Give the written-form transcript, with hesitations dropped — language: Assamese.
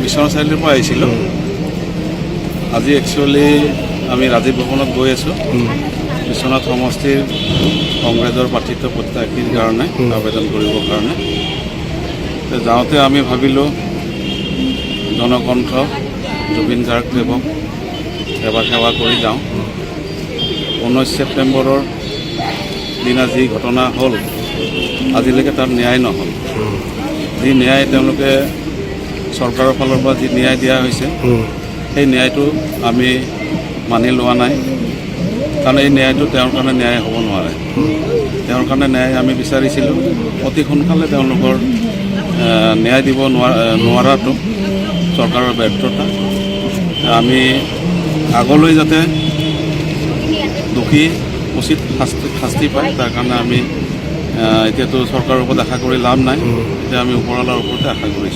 বিশ্বনাথ চাৰিআলিৰ পৰা আহিছিলোঁ। আজি একচুৱেলি আমি ৰাজীৱ ভৱনত গৈ আছোঁ বিশ্বনাথ সমষ্টিৰ কংগ্ৰেছৰ প্ৰাৰ্থিত্ব প্ৰত্যাশীৰ কাৰণে আবেদন কৰিবৰ কাৰণে। যাওঁতে আমি ভাবিলোঁ জনকণ্ঠ জুবিন গাৰ্গদেৱক এবাৰ সেৱা কৰি যাওঁ। 19 ছেপ্টেম্বৰৰ দিনা যি ঘটনা হ'ল আজিলৈকে তাত ন্যায় নহ'ল। যি ন্যায় তেওঁলোকে চৰকাৰৰ ফালৰ পৰা যি ন্যায় দিয়া হৈছে সেই ন্যায়টো আমি মানি লোৱা নাই, কাৰণ এই ন্যায়টো তেওঁৰ কাৰণে ন্যায় হ'ব নোৱাৰে। তেওঁৰ কাৰণে ন্যায় আমি বিচাৰিছিলোঁ। অতি সোনকালে তেওঁলোকৰ ন্যায় দিব নোৱাৰাটো চৰকাৰৰ ব্যৰ্থতা। আমি আগলৈ যাতে দোষী উচিত শাস্তি পায় তাৰ কাৰণে আমি এতিয়াতো চৰকাৰৰ ওপৰত আশা কৰি লাভ নাই, এতিয়া আমি ওপৰৱালাৰ ওপৰতে আশা কৰিছোঁ।